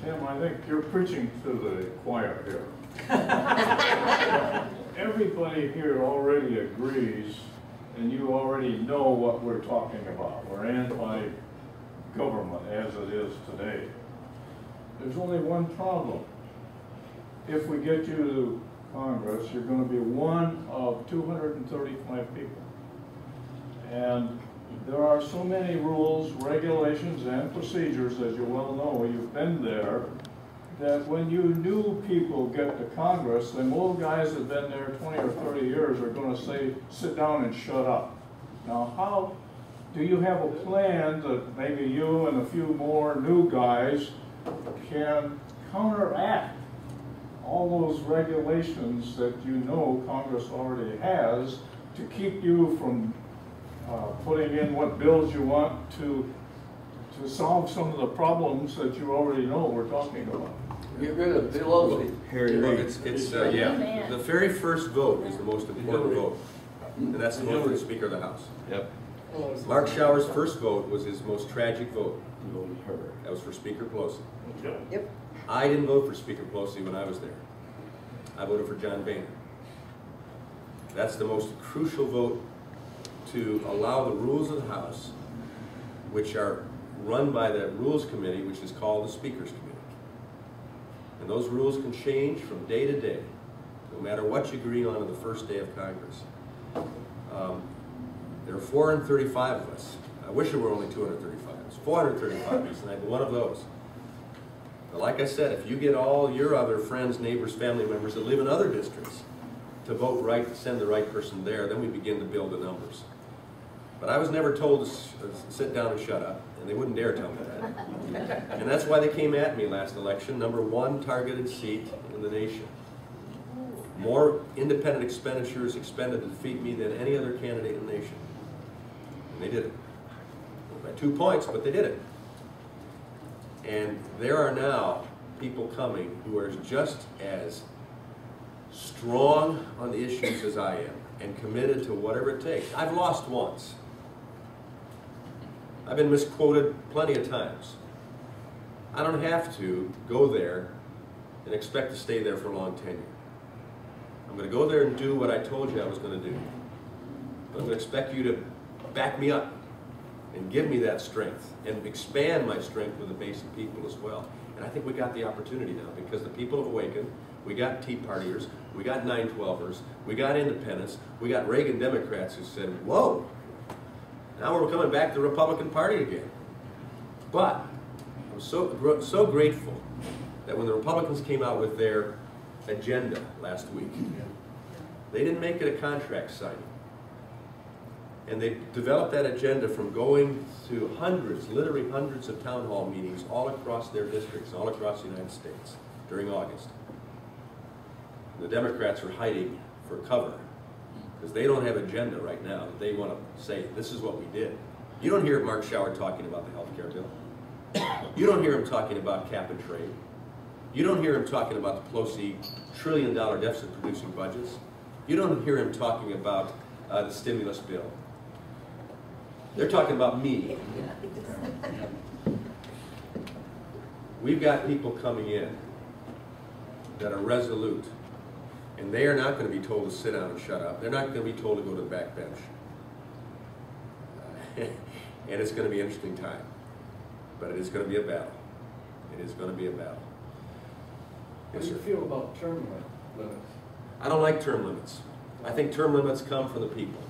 Tim, I think you're preaching to the choir here. Everybody here already agrees, and you already know what we're talking about. We're anti-government as it is today. There's only one problem. If we get you to Congress, you're going to be one of 235 people. And there are so many rules, regulations, and procedures, as you well know, you've been there, that when you new people get to Congress, the old guys that have been there 20 or 30 years are going to say, sit down and shut up. Now, how do you have a plan that maybe you and a few more new guys can counteract all those regulations that you know Congress already has to keep you from putting in what bills you want to solve some of the problems that you already know we're talking about? Get rid of Pelosi. Yeah. The very first vote is the most important vote, and that's the vote for the Speaker of the House. Yep. Mark Schauer's first vote was his most tragic vote. That was for Speaker Pelosi. Yep. I didn't vote for Speaker Pelosi when I was there. I voted for John Boehner. That's the most crucial vote to allow the rules of the House, which are run by the Rules Committee, which is called the Speaker's Committee. And those rules can change from day to day, no matter what you agree on the first day of Congress. There are 435 of us. I wish there were only 235. It's 435 of us, and I'm one of those. But like I said, if you get all your other friends, neighbors, family members that live in other districts to vote right, send the right person there, then we begin to build the numbers. But I was never told to sit down and shut up, and they wouldn't dare tell me that. And that's why they came at me last election, #1 targeted seat in the nation. More independent expenditures expended to defeat me than any other candidate in the nation. And they did it. By 2 points, but they did it. And there are now people coming who are just as strong on the issues as I am and committed to whatever it takes. I've lost once. I've been misquoted plenty of times. I don't have to go there and expect to stay there for a long tenure. I'm going to go there and do what I told you I was going to do. But I'm going to expect you to back me up and give me that strength and expand my strength with the base of people as well. And I think we got the opportunity now because the people have awakened. We got Tea Partiers, we got 912ers, we got independents, we got Reagan Democrats who said, whoa, now we're coming back to the Republican Party again. But I'm so grateful that when the Republicans came out with their agenda last week, they didn't make it a contract signing. And they developed that agenda from going to hundreds, literally hundreds of town hall meetings all across their districts, all across the United States during August. The Democrats are hiding for cover because they don't have an agenda right now. They want to say, this is what we did. You don't hear Mark Schauer talking about the health care bill. You don't hear him talking about cap and trade. You don't hear him talking about the Pelosi trillion-dollar deficit-producing budgets. You don't hear him talking about the stimulus bill. They're talking about me. We've got people coming in that are resolute, and they are not going to be told to sit down and shut up. They're not going to be told to go to the back bench. And it's going to be an interesting time. But it is going to be a battle. It is going to be a battle. How do you feel about term limits? I don't like term limits. I think term limits come from the people.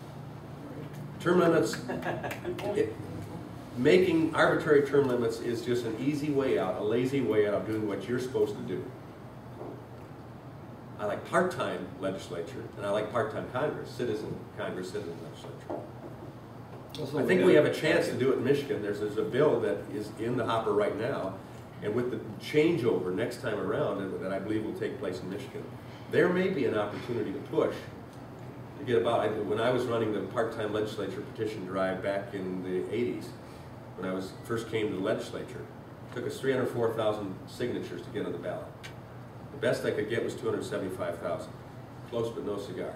Term limits, making arbitrary term limits is just an easy way out, a lazy way out of doing what you're supposed to do. I like part-time legislature, and I like part-time Congress, citizen legislature. I think we have a chance to do it in Michigan. There's a bill that is in the hopper right now, and with the changeover next time around that I believe will take place in Michigan, there may be an opportunity to push to get about. When I was running the part-time legislature petition drive back in the 80s, when I first came to the legislature, it took us 304,000 signatures to get on the ballot. The best I could get was 275,000. Close but no cigar.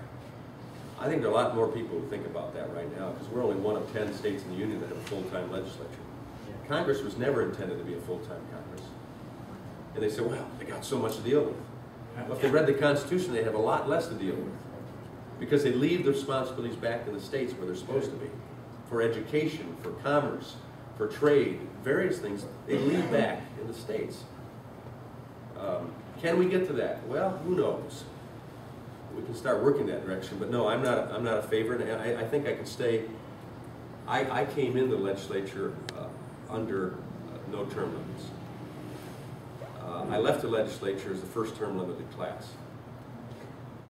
I think there are a lot more people who think about that right now because we're only one of 10 states in the union that have a full-time legislature. Congress was never intended to be a full-time Congress. And they say, well, they got so much to deal with. Well, if they read the Constitution, they have a lot less to deal with. Because they leave the responsibilities back in the states where they're supposed to be. For education, for commerce, for trade, various things, they leave back in the states. Can we get to that? Well, who knows? We can start working that direction, but no, I'm not a favorite, and I think I can stay. I came in the legislature under no term limits. I left the legislature as the first term limited class.